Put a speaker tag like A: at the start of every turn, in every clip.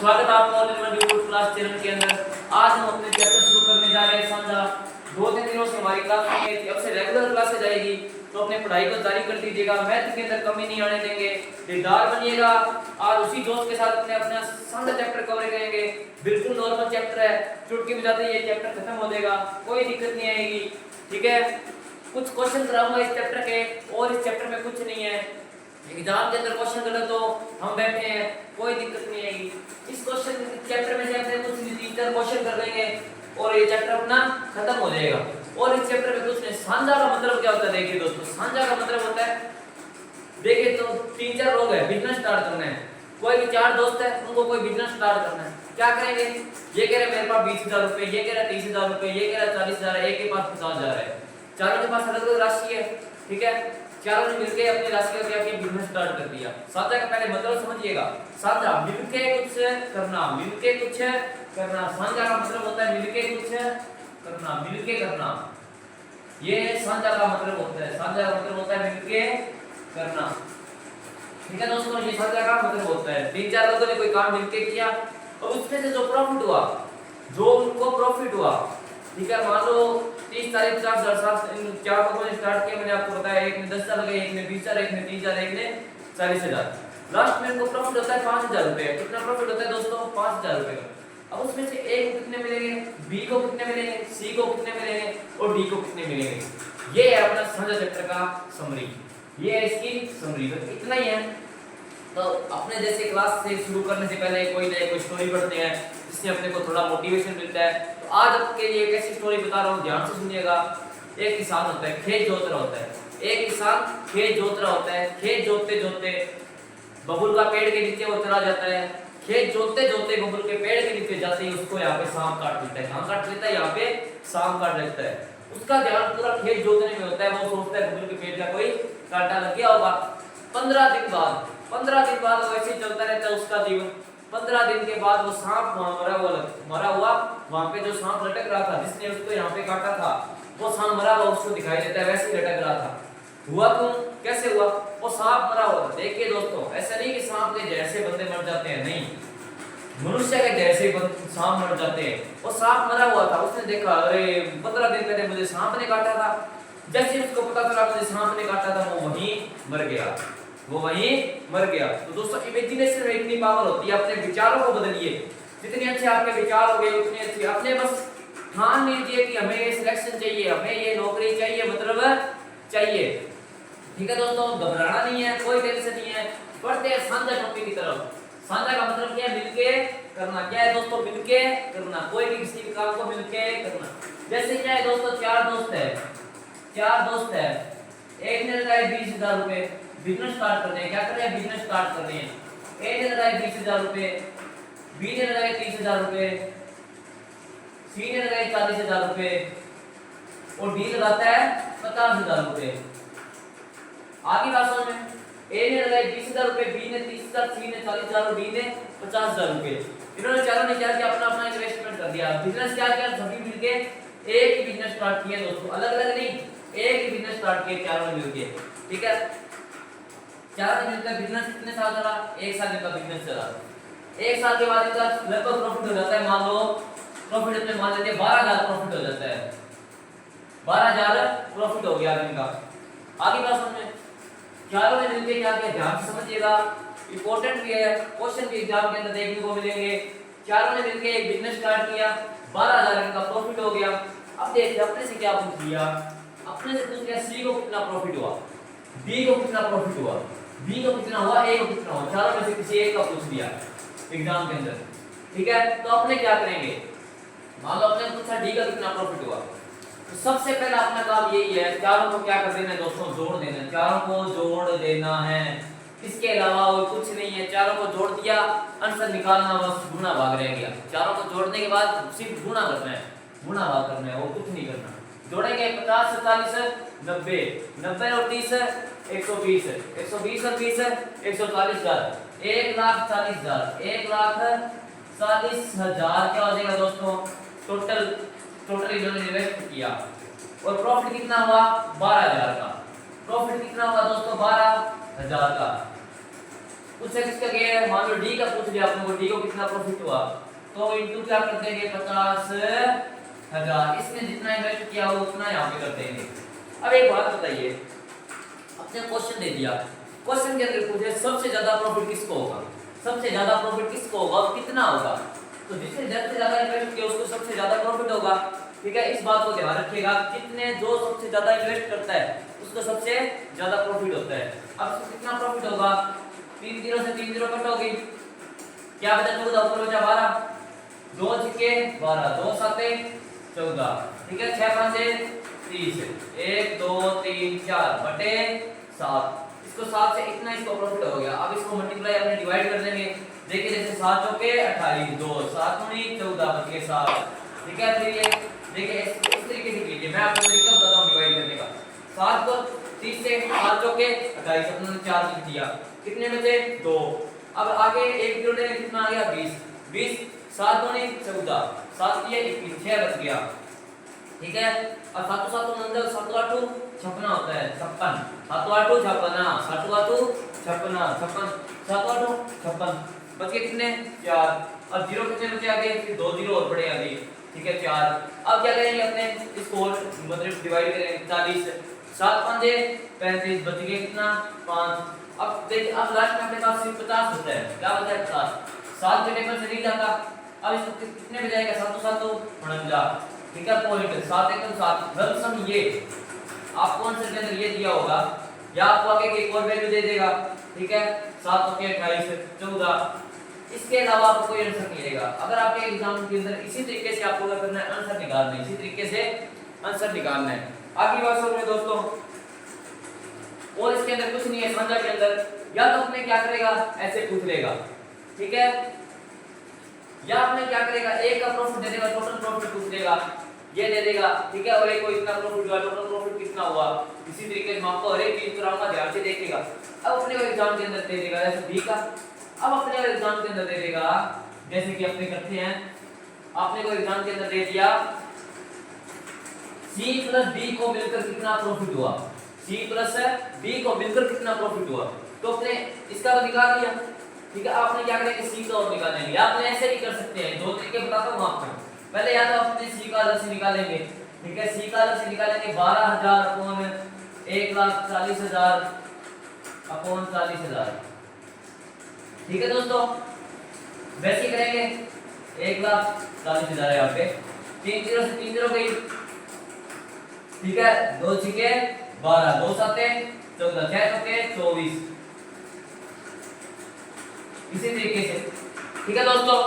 A: स्वागत है आपका all in one YouTube class channel के अंदर। आज हम अपने चैप्टर शुरू करने जा रहे हैं साझा। 2-3 दिनों से हमारी क्लास नहीं है थी, अब से रेगुलर क्लासेस जाएगी, तो अपने पढ़ाई को जारी कर दीजिएगा। मैथ के अंदर कमी नहीं आने देंगे, दिलदार बनिएगा। आज उसी दोस्त के साथ अपना साझा चैप्टर कवर करेंगे। बिल्कुल नॉर्मल चैप्टर है, चुटकी बजाते ये चैप्टर खत्म हो जाएगा, कोई दिक्कत नहीं आएगी, ठीक है। कुछ क्वेश्चन कराऊंगा इस चैप्टर के, और इस चैप्टर में कुछ नहीं है। एग्जाम के अंदर क्वेश्चन गलत हो, हम बैठे हैं, कोई दिक्कत नहीं आएगी। इस क्वेश्चन चैप्टर में जैसे कुछ 3-4 क्वेश्चन कर देंगे और ये चैप्टर अपना खत्म हो जाएगा। और इस चैप्टर में कुछ नहीं। साझा का मतलब क्या होता है? देखिए दोस्तों, साझा का मतलब होता है, देखिए तो 3-4 लोग हैं, बिजनेस स्टार्ट करना है। कोई भी 4 दोस्त है, उनको कोई बिजनेस स्टार्ट करना है। क्या करेंगे? ये कह रहे मेरे पास 20,000 रुपए, ये कह रहा 30,000 रुपए, ये कह रहा 40,000 है, एक के पास 50,000 है। चारों के पास अलग अलग राशि है, ठीक है। चारों ने मिलकर अपनी राशि का क्या किया? बिजनेस स्टार्ट कर दिया। साझा का पहले मतलब समझिएगा। साझा मिलके कुछ करना, मिलके कुछ करना। साझा का मतलब होता है मिलके कुछ करना, मिलके करना। ये साझा का मतलब होता है। साझा का मतलब होता है मिलके करना, ठीक है दोस्तों। ये साझा का मतलब होता है 3-4 लोगों ने कोई काम मिलके किया और उसमें से जो प्रॉफिट हुआ, जो उनको प्रॉफिट हुआ, ठीक है। मान लो 30, 40, 50,000 इन 4 लोगों ने स्टार्ट किया। मैंने आपको बताया, एक ने 10,000 लगाए, एक ने 20,000, एक ने 30,000, एक ने 40,000। लास्ट में इनको प्रॉफिट होता है 5,000 रुपए। कितना प्रॉफिट होता है दोस्तों? 5,000 रुपए का। अब उसमें से ए को कितने मिलेंगे, बी को कितने मिलेंगे, सी को कितने मिलेंगे और डी को कितने मिलेंगे। ये है अपना साझा चैप्टर का समरी, ये है इसकी समरी। तो इतना ही है। तो अपने जैसे क्लास से शुरू करने से पहले कोई स्टोरी पढ़ते हैं, जिससे अपने को थोड़ा मोटिवेशन मिलता है। तो आज आपके लिए एक ऐसी स्टोरी बता रहा हूँ, ध्यान से सुनिएगा। एक किसान होता है, खेत जोत रहा होता है। एक किसान खेत जोत रहा होता है। खेत जोतते जोतते बबुल का पेड़ के नीचे वो चला जाता है। खेत जोतते जोतते बबुल के पेड़ के नीचे जाते ही उसको यहाँ पे सांप काट लेता है। कहाँ काट लेता है? यहाँ पे सांप काट लेता है। उसका ध्यान पूरा खेत जोतने में होता है। वो सोचता है बबुल के पेड़ का कोई कांटा लग गया होगा। 15 दिन बाद वैसे ही चलता रहता है उसका जीवन। 15 दिन के बाद वो सांप वहां मरा हुआ वहां पे जो सांप लटक रहा था, जिसने उसको यहाँ पे काटा था, वो सांप मरा हुआ उसको दिखाई देता है, वैसे ही लटक रहा था। हुआ क्यों? कैसे हुआ? वो सांप मरा हुआ था। देखिए दोस्तों, ऐसा नहीं कि सांप के जैसे बंदे मर जाते हैं, नहीं, मनुष्य के जैसे सांप मर जाते हैं। वो सांप मरा हुआ था, उसने देखा, अरे 15 दिन पहले मुझे सांप ने काटा था। जैसे उसको पता चला मुझे सांप ने काटा था, वो वहीं मर गया, वो वहीं मर गया। तो दोस्तों, इमेजिनेशन में इतनी पावर होती है। अपने विचारों को बदलिए। जितने अच्छे आपके विचार हो गए उतने अच्छे अपने बस ठान लीजिए कि हमें ये सिलेक्शन चाहिए, हमें ये नौकरी चाहिए, मतलब चाहिए, ठीक है दोस्तों। घबराना नहीं है, कोई टेंशन नहीं है। बढ़ते हैं साझा टॉपिक की तरफ। साझा का मतलब क्या है? मिलके करना। क्या है दोस्तों? मिलके करना। कोई भी किसी भी काम को मिलके करना। जैसे क्या है दोस्तों, 4 दोस्त है, एक ने लगाए 20,000 रुपए, बिजनेस स्टार्ट कर रहे हैं। क्या कर रहे हैं? बिजनेस स्टार्ट कर रहे हैं। ए ने लगाए 20,000 रुपए, बी ने लगाए 30,000 रुपए, सी ने लगाए 40,000 रुपए और डी लगाता है 50,000 रुपए। आगे बात समझ में? ए ने लगाए 20,000 रुपए, बी ने 30,000, सी ने 40,000 और डी ने 50,000 रुपए। इन्होंने चारों ने क्या किया? अपना अपना इन्वेस्टमेंट कर दिया। बिजनेस क्या किया? सभी मिलके एक ही बिजनेस स्टार्ट किया दोस्तों, अलग अलग नहीं, एक ही बिजनेस स्टार्ट किया चारों ने मिलके, ठीक है। चारों ने मिलकर बिजनेस कितने साल चला? 1 साल इनका बिजनेस चला। 1 साल के बाद इनका लगभग प्रॉफिट हो जाता है। मान लो प्रॉफिट अपने मान लेते हैं 12,000 प्रॉफिट हो जाता है। 12,000 प्रॉफिट हो गया इनका। आगे बात समझ में? चारों ने मिलकर क्या किया? ध्यान से समझिएगा, इंपॉर्टेंट भी है, क्वेश्चन भी एग्जाम के अंदर देखने को मिलेंगे। चारों ने मिलकर एक बिजनेस स्टार्ट किया, 12,000 इनका प्रॉफिट हो गया। अब देखिए अपने से क्या पूछ लिया, अपने से पूछ लिया सी को कितना प्रॉफिट हुआ, बी को कितना प्रॉफिट हुआ, बी को कितना हुआ, ए को कितना हुआ। चारों में से किसी एक का पूछ लिया एग्जाम के अंदर, ठीक है। तो अपने क्या करेंगे? मान लो अपने पूछा डी का कितना प्रॉफिट हुआ, तो सबसे पहला अपना काम यही है, चारों को क्या कर देना है दोस्तों? जोड़ देना है। चारों को जोड़ देना है, इसके अलावा और कुछ नहीं है। चारों को जोड़ दिया, आंसर निकालना, बस गुणा भाग रह गया। चारों को जोड़ने के बाद सिर्फ गुणा करना है, गुणा भाग करना है और कुछ नहीं करना। जोड़ेंगे 50, 47, 90, 90 और 30 120, 120 और 20 140,000, 1,40,000, 1,40,000 क्या हो जाएगा दोस्तों? टोटल इन्होंने इन्वेस्ट किया और प्रॉफिट कितना हुआ? 12,000 का। प्रॉफिट कितना हुआ दोस्तों? 12,000 का। उससे किसका गया है, मान लो डी का पूछ लिया आपने, डी को कितना प्रॉफिट हुआ, तो इनटू क्या कर देंगे 50,000, इसने जितना इन्वेस्ट किया हो उतना यहाँ पे कर देंगे। अब एक बात बताइए, अपने क्वेश्चन दे दिया, क्वेश्चन के अंदर पूछे सबसे ज्यादा प्रॉफिट किसको होगा, सबसे ज्यादा प्रॉफिट किसको होगा और कितना होगा, तो जिसने ज्यादा इन्वेस्ट किया उसको सबसे ज्यादा प्रॉफिट होगा। ठीक है, इस बात को ध्यान रखिएगा, कितने जो सबसे ज्यादा इन्वेस्ट करता है उसको सबसे ज्यादा प्रॉफिट होता है। अब इसको कितना प्रॉफिट होगा, 3 0 से 3 0 कट होगी, क्या बचा 14, ऊपर बचा 12, 2 छक्के 12, 2 साते 14, ठीक है, 6 5 30, 1 2 3 4 बटे 7, इसको 7 से इतना इसको प्रॉफिट हो गया। अब इसको मल्टीप्लाई अपने डिवाइड कर देंगे, देखिए जैसे 7 चौके 28, 2 7 दूनी 14 बच गए 7, ठीक है। फिर ये देखिए इस तरीके से कीजिए, मैं आपको तरीका बताता हूं डिवाइड करने का। 7 को 30 से 7 चौके 28, अपने 4 लिख दिया, कितने बचे 2। अब आगे 1 किलो लेने कितना आ गया 20, 20 7 दूनी 14, 7 किए 21, 6 बच गया, ठीक है। और 7 7 नंबर 7 8 56 होता है 56, 7 8 56, 7 8 56, 56 7 8 56, बच गए कितने 4, और 0 कितने बचे आगे, फिर 2 0 और पड़े आगे, ठीक है 4। अब क्या करेंगे अपने इसको मतलब डिवाइड करेंगे, 40 7 5 35, बच गए कितना 5। अब देखिए अब लास्ट में अपने पास सिर्फ 50 होता है, क्या बचा है 50, 7 के टेबल से नहीं जाता। अब इसको कितने बजाएगा 7 7 49, ठीक है, पॉइंट 7 1 7। लमसम ये आपको आंसर के अंदर ये दिया होगा, या आपको आगे एक और वैल्यू दे देगा, ठीक है 7 के 28 14, इसके अलावा आपको कोई आंसर नहीं मिलेगा। अगर आपके एग्जाम के अंदर इसी तरीके से आपको क्या करना है, आंसर निकालना है, इसी तरीके से आंसर निकालना है। आगे बात सुन रहे दोस्तों, और इसके अंदर कुछ नहीं है समझा के अंदर, या तो अपने क्या करेगा ऐसे पूछ लेगा, ठीक है, या आपने क्या करेगा एक का प्रॉफिट दे देगा, टोटल प्रॉफिट पूछ लेगा, ये दे देगा, ठीक है, और एक को इतना प्रॉफिट हुआ, टोटल प्रॉफिट कितना हुआ, इसी तरीके से मैं आपको हर एक चीज कराऊंगा, ध्यान से देखिएगा। अब अपने को एग्जाम के अंदर दे देगा जैसे बी का, अब अपने को एग्जाम के अंदर दे देगा जैसे कि अपने करते हैं, आपने को एग्जाम के अंदर दे दिया C प्लस D को मिलकर कितना प्रॉफिट हुआ, C प्लस D को मिलकर कितना प्रॉफिट हुआ, तो अपने इसका तो निकाल लिया, ठीक है। आपने क्या करेंगे C का और निकालेंगे, आपने ऐसे भी कर सकते हैं, दो तरीके बताता हूं आपको। पहले या तो अपने C का अलग से निकालेंगे, ठीक है, C का अलग से निकालेंगे 12,000 अपॉन 1,40,000 अपॉन 40,000, ठीक है दोस्तों, वैसे ही करेंगे 1,40,000 है यहाँ पे, 3 0 से 3 0 गई, ठीक है, 2 6 12, 2 7 14, 6 6 24, इसी तरीके से, ठीक है दोस्तों।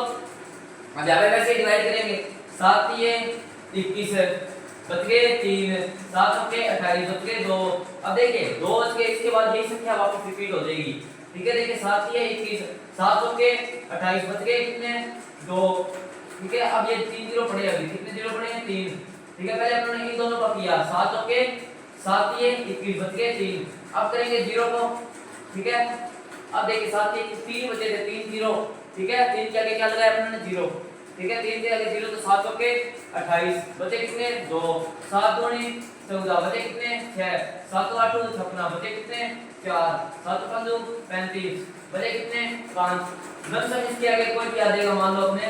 A: अब यहाँ पे वैसे डिवाइड करेंगे, 7 3 21 बच गए 3, 7 28 बच गए 2। अब देखिए 2 बच गए, इसके बाद यही संख्या वापस रिपीट हो जाएगी, ठीक है। देखिए 7 21, 7 28 बच गए कितने 2, ठीक है। अब ये 3 0 पड़े, अभी कितने 0 पड़े हैं 3, ठीक है। पहले अपने इन दोनों का किया, 7 7 21 बच गए 3। अब करेंगे 0 को, ठीक है। अब देखिए 7 3 बचे थे, 3 0, ठीक है, 3 के आगे क्या लगाया अपने 0, ठीक है, 3 के आगे 0, तो 7 28 बचे कितने 2, 7 2 14 बचे कितने 6, 7 8 56 बचे कितने 4, 7 5 35 बचे कितने 5। लमसम इसके आगे कोई भी आ जाएगा, मान लो अपने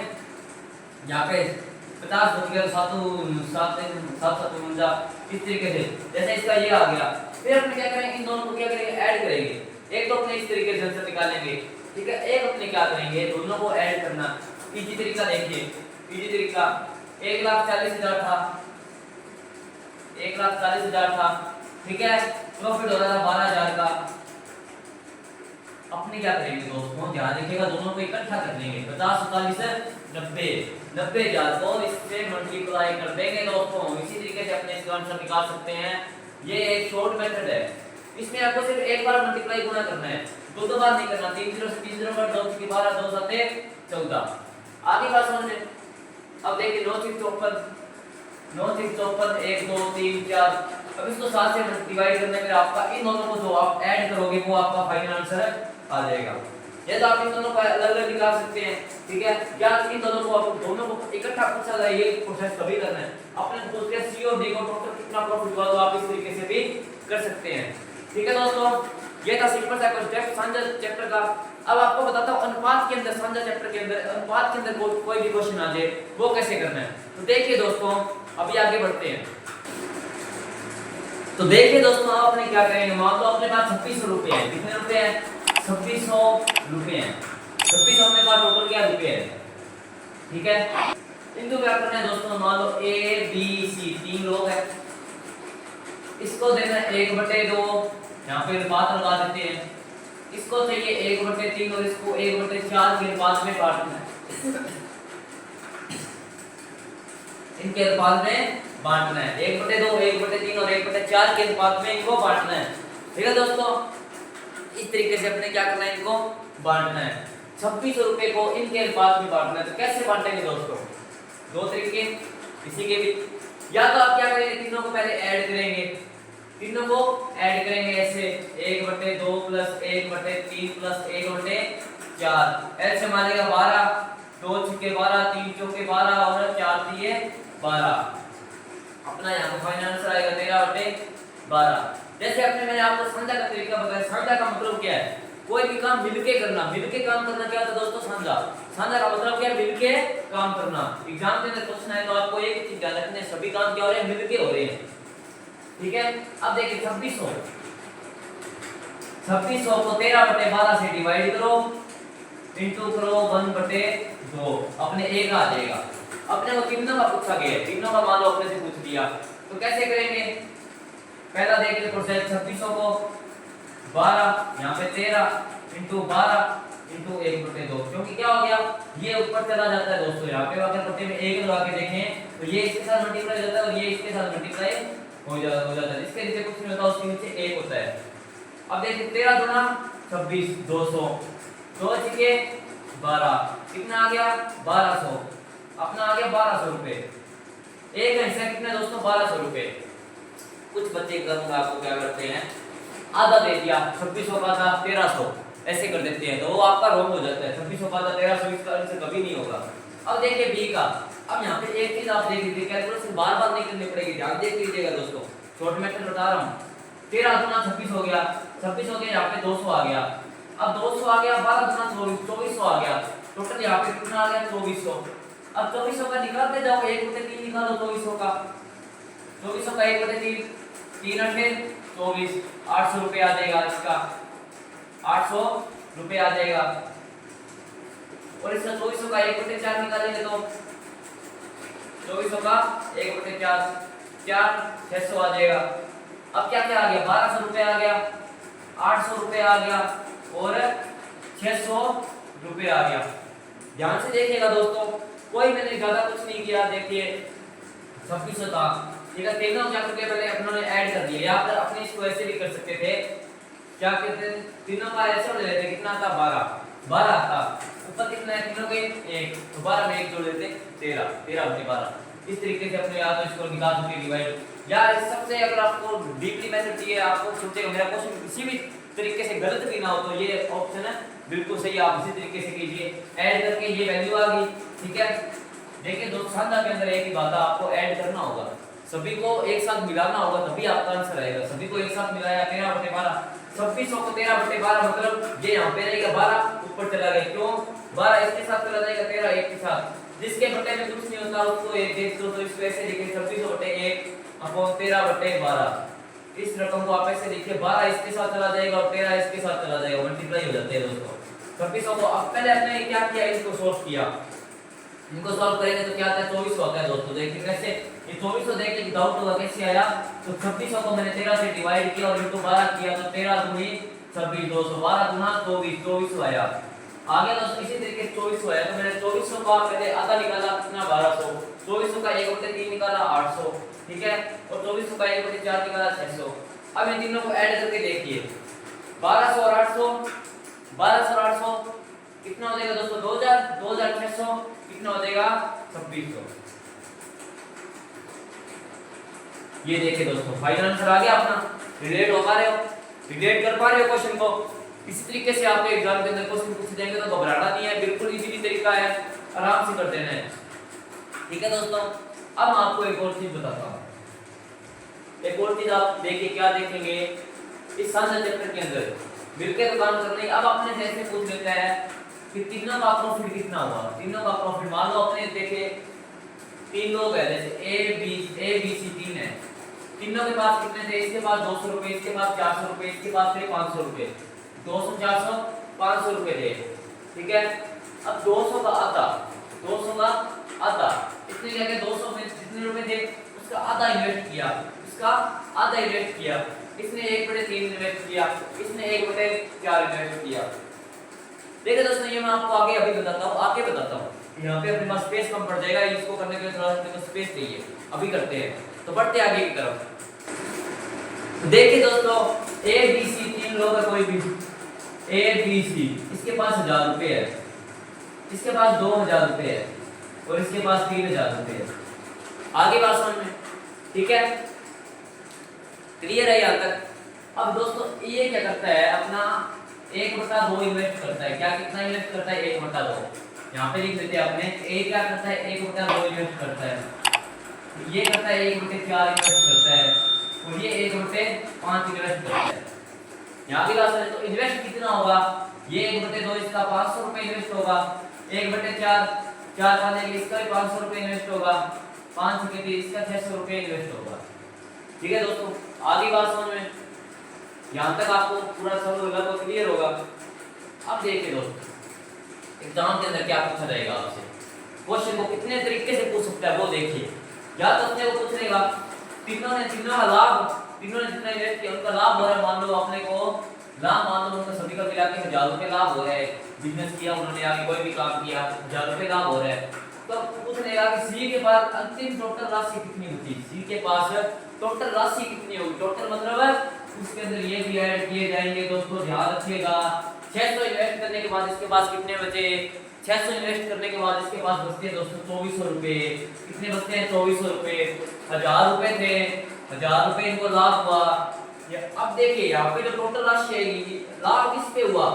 A: यहाँ पे 50 बच गया, 7 7 7 49, इस तरीके से जैसे इसका ये आ गया। फिर अपने क्या करेंगे, इन दोनों को क्या करेंगे ऐड करेंगे, एक तो अपने इस तरीके से आंसर निकालेंगे, ठीक है, एक अपने क्या करेंगे दोनों को ऐड करना। इजी तरीका देखिए, इजी तरीका 1,40,000 था, 1,40,000 था, ठीक है, प्रॉफिट हो रहा था 12,000 का। अपने क्या करेंगे दोस्तों, ध्यान रखिएगा, दोनों को इकट्ठा कर देंगे, 50 47 90 90,000 को इससे मल्टीप्लाई कर देंगे दोस्तों। इसी तरीके से अपने इसका आंसर निकाल सकते हैं, ये एक शॉर्ट मेथड है। इसमें आपको सिर्फ एक बार मल्टीप्लाई गुणा करना है, दो बार नहीं करना। 3 0 से 3 0 पर 2 की 12, 2 7 14। आगे बात समझे। अब देखिए 9 6 54, 9 6 54 1 2 3 4। अब इसको 7 से डिवाइड करने में आपका इन दोनों को जो आप ऐड करोगे वो आपका फाइनल आंसर आ जाएगा। ये तो आप इन दोनों को अलग-अलग निकाल सकते हैं, ठीक है, या इन दोनों को आप दोनों को इकट्ठा पूछा जाए, ये प्रोसेस कभी करना है। अपने पूछ के C और D को टोटल कितना प्रॉफिट हुआ, तो आप इस तरीके से भी कर सकते हैं, ठीक है दोस्तों। ये था सिंपल सा स्टेप साझा चैप्टर का। अब आपको बताता हूँ अनुपात के अंदर, साझा चैप्टर के अंदर अनुपात के अंदर कोई भी क्वेश्चन आ जाए वो कैसे करना है। तो देखिए दोस्तों अभी आगे बढ़ते हैं। तो देखिए दोस्तों आप अपने क्या करेंगे, मान लो अपने पास 2600 रुपए है। कितने रुपए हैं? 2600 रुपए हैं। 2600 अपने पास टोटल क्या रुपए है, ठीक है। इनको क्या करना है दोस्तों, मान लो ए बी सी 3 लोग हैं, इसको देना 1/2, यहाँ पे अनुपात लगा देते हैं। इसको चाहिए 1/3 और इसको 1/4 के अनुपात में बांटना है। इनके अनुपात में बांटना है, 1/2, 1/3 और 1/4 के अनुपात में इनको बांटना है, ठीक है दोस्तों। इस तरीके से अपने क्या करना है, इनको बांटना है। 2600 रुपए को इनके अनुपात में बांटना है। तो कैसे बांटेंगे दोस्तों, दो तरीके इसी के भी, या तो आप क्या करेंगे, तीनों को पहले ऐड करेंगे, तीनों को ऐड करेंगे ऐसे 1/2 प्लस 1/3 प्लस 1/4, ऐसे मानेगा 12, 2 छक्के 12, 3 चौके 12 और 4 दिए 12। अपना यहाँ पे फाइनल आंसर आएगा 13/12। जैसे अपने मैंने आपको साझा का तरीका बताया। साझा का मतलब क्या है, कोई भी काम मिलके करना। मिलके काम करना क्या होता है दोस्तों, साझा। साझा का मतलब क्या है, मिलके काम करना। एग्जाम के अंदर क्वेश्चन है तो आपको एक चीज ध्यान रखनी है, सभी काम क्या हो रहे हैं, मिलके हो रहे हैं, ठीक है। अब देखिए 2600 को 13/12 से डिवाइड करो, इंटू करो 1/2, अपने एक आ जाएगा। अपने को तीनों का पूछा गया है, तीनों का मान लो अपने से पूछ लिया, तो कैसे करेंगे, पहला देखिए प्रोसेस 2600 को 12 यहाँ पे 13 इंटू 12 इंटू 1/2, क्योंकि क्या हो गया, ये ऊपर चला जाता है दोस्तों। यहाँ पे अगर पट्टे में 1 लगा के देखें तो ये इसके साथ मल्टीप्लाई हो जाता है और ये इसके साथ मल्टीप्लाई हो जाता है। इसके नीचे कुछ नहीं होता, उसके नीचे 1 होता है। अब देखिए 13 दूना 26, 200, 2 छक्के 12, कितना आ गया 1200, अपना आ गया 1200 रुपए। एक हिस्सा कितना दोस्तों 1200 रुपए। कुछ बच्चे करूंगा आपको क्या करते हैं, आधा दे दिया, 2600 का था 1300 ऐसे कर देते हैं, तो वो आपका रॉन्ग हो जाता है। 2600 का था 1300 इसका आंसर कभी नहीं होगा। अब देखिए बी का, अब यहाँ पे एक चीज आप देख लीजिए, कैलकुलेशन बार बार नहीं करनी पड़ेगी, ध्यान देख लीजिएगा दोस्तों, शॉर्ट मेथड बता रहा हूँ। 13 दूना 26 हो गया, 26 हो गया, यहाँ पे 200 आ गया। अब 200 आ गया, 12 दूना 2400 आ गया, टोटल यहाँ पे कितना आ गया 2400। अब 2400 का निकालते जाओ, 1/3 निकालो 2400 का, 2400 का 1/3, 3 अठे 24, 800 रुपए आ जाएगा इसका, 800 रुपए आ जाएगा। और इसका 2400 का 1/4 निकालेंगे तो 2400 का 1/4, 4 600 आ जाएगा। अब क्या क्या आ गया, 1200 रुपए आ गया, 800 रुपए आ गया और 600 रुपए आ गया। ध्यान से देखिएगा दोस्तों, कोई मैंने ज्यादा कुछ नहीं किया। देखिए 2600 था, ठीक है, तीनों क्या करके पहले अपनों ने ऐड कर दिया, आप अपने इसको ऐसे भी कर सकते थे, क्या कहते हैं, तीनों का ऐसे ले लेते, कितना था 12 था, ऊपर कितना है तीनों के 1, तो 12 में 1 जोड़ देते 13 इस तरीके से अपने याद इसको निकाल सकते डिवाइड। यार इस सबसे अगर आपको डीपली मेथड चाहिए, आपको सोचेगा मेरा क्वेश्चन किसी भी तरीके से गलत भी ना हो, तो ये ऑप्शन है बिल्कुल सही, आप इसी तरीके से कीजिए। ऐड करके ये वैल्यू आ गई, ठीक है। देखिए दोस्तों साझा के अंदर एक ही बात है, आपको ऐड करना होगा, सभी को एक साथ मिलाना होगा, तभी आपका आंसर आएगा। सभी को एक साथ मिलाया 13/12, 2600 को 13/12 मतलब ये यहाँ पे रहेगा 12 ऊपर चला गया, क्यों 12 इसके साथ चला जाएगा, 13 एक के साथ, जिसके बटे में कुछ नहीं होता उसको एक देख दो, तो इसको ऐसे लिखें 2600/1 अपॉन 13/12। इस रकम को आप ऐसे लिखिए, 12 इसके साथ चला जाएगा और 13 इसके साथ चला जाएगा, मल्टीप्लाई हो जाते हैं दोस्तों 2600 को। अब पहले आपने क्या किया, इसको सॉल्व किया, इनको सॉल्व करेंगे तो क्या आता है 2400 आता है दोस्तों। देखिए कैसे ये 2400 देख के डाउट होगा कैसे आया, तो 2600 को मैंने 13 से डिवाइड किया और इनको 12 किया, तो 13 दूनी 26, 200, 12 दूना 24, 2400 आया। आगे दोस्तों इसी तरीके से 2400 आया, तो मैंने 2400 का पहले आधा निकाला कितना 1200, 2400 का 1/3 निकाला 800, ठीक है, और 2400 का 1/4 निकाला 600। अब इन तीनों को ऐड करके देखिए 1200 और 800, 1200 और 800 कितना हो जाएगा दोस्तों 2000, 2600 कितना हो जाएगा 2600। ये देखिए दोस्तों फाइनल आंसर आ गया अपना। रिलेट हो पा रहे हो, रिलेट कर पा रहे हो क्वेश्चन को। इसी तरीके से आपके एग्जाम के अंदर क्वेश्चन पूछ देंगे तो घबराना नहीं है, बिल्कुल इजी तरीका है, आराम से कर देना है, ठीक है दोस्तों। अब मैं आपको एक और चीज बताता हूँ, एक और चीज आप देखिए, क्या देखेंगे इस साझा चैप्टर के अंदर मिलकर दुकान कर ली। अब अपने से ऐसे पूछ लेता है कि तीनों का प्रॉफिट कितना हुआ। तीनों का प्रॉफिट मान लो अपने देखे तीन लोग है, जैसे ए बी सी तीन है, तीनों के पास कितने थे, इसके पास 200 रुपए, इसके पास 400 रुपए, इसके पास थे 500 रुपए, 200 400 500 रुपए थे। ठीक है, अब 200 का आधा, 200 का आधा इसने क्या किया, 200 में जितने रुपए थे उसका आधा इन्वेस्ट किया, उसका आधा इन्वेस्ट किया। इसने 1/3 इन्वेस्ट किया, इसने 1/4 इन्वेस्ट किया। देखिए दोस्तों ये मैं आपको आगे अभी बताता हूँ, आगे बताता हूँ। यहाँ पे अपने पास स्पेस कम पड़ जाएगा, इसको करने के लिए थोड़ा सा स्पेस चाहिए, अभी करते हैं। तो बढ़ते आगे की तरफ। देखिए दोस्तों ए बी सी तीन लोग है, कोई भी ए बी सी, इसके पास 1000 रुपए है, इसके पास 2000 रुपए है और इसके पास 3000 रुपए है। आगे बात समझ में, ठीक है, क्लियर है यहाँ तक। अब दोस्तों ये क्या करता है, अपना 1/2 इन्वेस्ट करता है। क्या कितना इन्वेस्ट करता है, 1/2। यहाँ पे लिख देते हैं अपने, ए क्या करता है, 1/2 इन्वेस्ट करता है। ये करता है 1/4 इन्वेस्ट करता है और ये 1/5 इन्वेस्ट करता है। यहाँ की बात करें तो इन्वेस्ट कितना होगा, ये 1/2 इसका 500 रुपए इन्वेस्ट होगा, 1/4 4 पाने के इसका भी 500 रुपए इन्वेस्ट होगा, 5 के 30 इसका 600 रुपए इन्वेस्ट होगा। ठीक है दोस्तों, आगे बात समझ में, यहाँ तक आपको पूरा सब लगभग क्लियर होगा। अब देखिए दोस्तों एग्जाम के अंदर क्या पूछा जाएगा आपसे, क्वेश्चन को कितने तरीके से पूछ सकता है वो देखिए। या तो अपने को पूछ लेगा तीनों का लाभ, तीनों ने जितना इन्वेस्ट किया उनका लाभ हो रहा है, मान लो अपने को लाभ, मान लो उनका सभी का मिला के 1000 रुपए लाभ हो रहा है, बिजनेस किया उन्होंने, आगे कोई भी काम किया 1000 रुपए लाभ हो रहा है। तो पूछ लेगा कि सी के पास अंतिम टोटल राशि कितनी होती है, सी के पास टोटल राशि कितनी होगी, टोटल मतलब है उसके अंदर ये भी ऐड किए जाएंगे। दोस्तों ध्यान रखिएगा, 600 इन्वेस्ट करने के बाद इसके पास कितने बचे, 600 इन्वेस्ट करने के बाद इसके पास बचते हैं दोस्तों 2400 रुपए। कितने बचते हैं, 2400 रुपए। 1000 रुपए थे, 1000 रुपए इनको लाभ हुआ। अब देखिए यहाँ पे जो टोटल राशि आएगी, लाभ किस पे हुआ,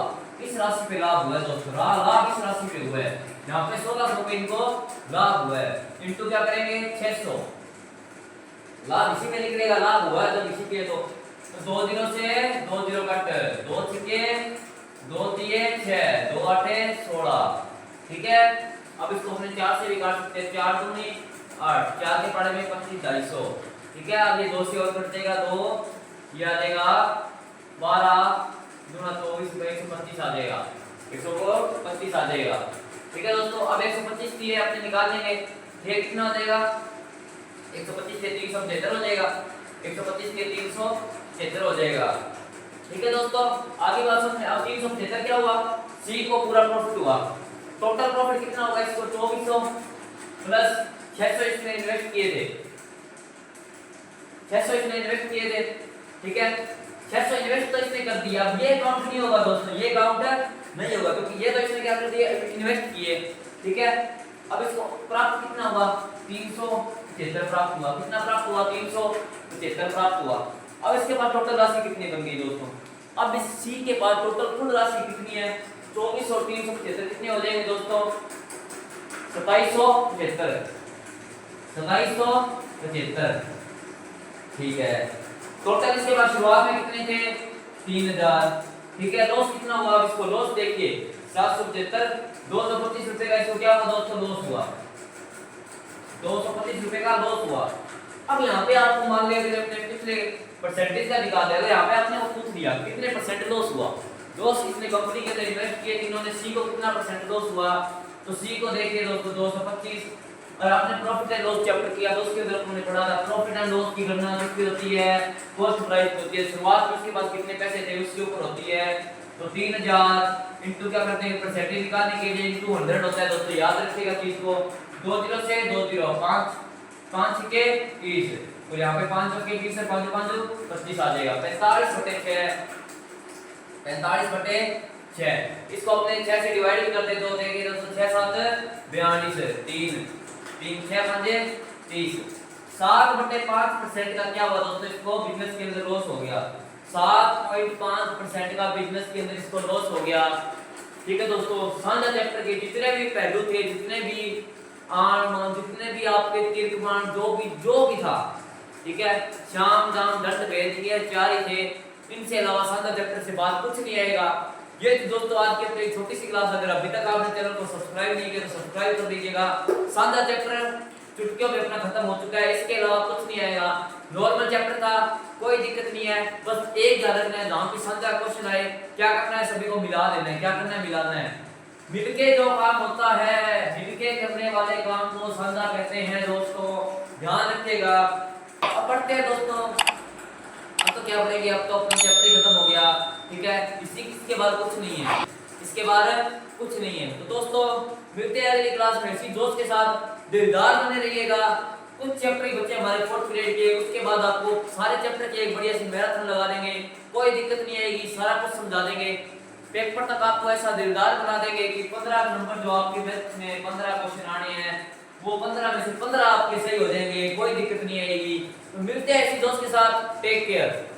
A: इस राशि पे लाभ हुआ है दोस्तों, लाभ इस राशि पे हुआ है। यहाँ पे 16 लाख रुपए इनको लाभ हुआ है, इनटू क्या करेंगे 600, लाभ इसी में निकलेगा, लाभ हुआ है जब इसी पे। तो 2 दिनों से 2 0 कट, 2 छक्के 2 दिए 6, 2 8 16। ठीक है, अब इसको अपने 4 से भी काट सकते हैं, 4 दूनी 8, 4 के पड़े में 25 250। ठीक है, अब ये 2 से और कट जाएगा 2, ये आ जाएगा 12 दूना 24, 125 आ जाएगा, 125 आ जाएगा। ठीक है दोस्तों, अब 125 दिए अपने निकाल लेंगे, ये कितना हो जाएगा, 125 से 376 हो जाएगा, 125 के 376 हो जाएगा। ठीक है दोस्तों, आगे बात सुनिए। अब 376 क्या हुआ, सी को पूरा प्रॉफिट हुआ, टोटल प्रॉफिट कितना होगा, इसको 2400 प्लस 600 इसने इन्वेस्ट किए थे, 600 इसने इन्वेस्ट किए थे। ठीक है, 600 इन्वेस्ट तो इसने कर दिया, अब ये काउंट नहीं होगा दोस्तों, ये काउंट नहीं होगा क्योंकि ये तो इसने क्या कर दिया, इन्वेस्ट किए। ठीक है, अब इसको प्राप्त कितना हुआ, 375 प्राप्त हुआ। कितना प्राप्त हुआ, 375 प्राप्त हुआ। अब इसके बाद टोटल राशि कितनी बन गई दोस्तों, अब इस सी के पास टोटल कुल राशि कितनी है, 24 और 375 कितने हो जाएंगे दोस्तों, 2775, 2775। ठीक है, टोटल इसके बाद शुरुआत में कितने थे, 3000। ठीक है, लॉस कितना हुआ, अब इसको लॉस देखिए 775, 225 रुपए का इसको क्या हुआ दोस्तों, लॉस हुआ, 225 रुपए का लॉस हुआ। अब यहाँ पे आपको मान लिया कि अपने पिछले परसेंटेज का निकाल दिया, यहाँ पे आपने वो पूछ लिया कितने परसेंट लॉस हुआ, लॉस इसने कंपनी के अंदर इन्वेस्ट किए, इन्होंने सी को कितना परसेंट लॉस हुआ, तो सी को देखिए दोस्तों 225। और आपने प्रॉफिट एंड लॉस चैप्टर किया तो उसके अंदर हमने पढ़ा था प्रॉफिट एंड लॉस की गणना किसकी होती है, कॉस्ट प्राइस होती है, शुरुआत में उसके बाद कितने पैसे थे उसके ऊपर होती है। तो 3000 इनटू क्या करते हैं, परसेंटेज निकालने के लिए इनटू 100 होता है दोस्तों, याद रखिएगा चीज को। 2 0 से 2 0 5 5 के 30, तो यहाँ पे 5 के 20 से 5 5 25 आ जाएगा, 45/6, 45/6। इसको अपने 6 से डिवाइड भी कर देते हो, देखिए दोस्तों 6 7 42, 3 3 6 5 30, 7/5% का क्या हुआ दोस्तों, इसको बिजनेस के अंदर लॉस हो गया, 7.5% का बिजनेस के अंदर इसको लॉस हो गया। ठीक है दोस्तों, साझा चैप्टर के जितने भी पहलू थे, जितने भी आन जितने भी आपके तीर्कमान जो भी था, ठीक है, शाम दाम दंड भेद ये 4 ही थे, इनसे अलावा शानदार चैप्टर से बात कुछ नहीं आएगा। ये तो दोस्तों आज की अपनी छोटी सी क्लास, अगर अभी तक आपने चैनल को सब्सक्राइब नहीं किया तो सब्सक्राइब कर दीजिएगा। शानदार चैप्टर चुटकियों में अपना खत्म हो चुका है, इसके अलावा कुछ नहीं आएगा। नॉर्मल चैप्टर था, कोई दिक्कत नहीं है, बस एक ध्यान रखना है जहां पे शानदार क्वेश्चन आए क्या करना है, सभी को मिला देना है। क्या करना है? मिलाना है। मिलके जो काम होता है, मिलके करने वाले काम को शानदार कहते हैं दोस्तों, ध्यान रखिएगा। अब पढ़ते हैं दोस्तों। अब तो क्या पढ़ेंगे, अब तो अपना चैप्टर ही खत्म हो गया, ठीक है। इसके बाद कुछ नहीं है, इसके बाद कुछ नहीं है। तो दोस्तों मिलते हैं अगली क्लास में इसी दोस्त के साथ, दिलदार बने रहिएगा। कुछ चैप्टर ही बच्चे हमारे 4th पीरियड के, उसके बाद आपको सारे चैप्टर की एक बढ़िया सी मैराथन लगा देंगे, कोई दिक्कत नहीं आएगी, सारा कुछ समझा देंगे। पेपर तक आपको ऐसा दिलदार बना देंगे कि 15 नंबर जो आपके मैथ में 15 क्वेश्चन आने हैं, वो 15 में से 15 आपके सही हो जाएंगे, कोई दिक्कत नहीं आएगी। तो मिलते हैं इसी दोस्त के साथ, टेक केयर।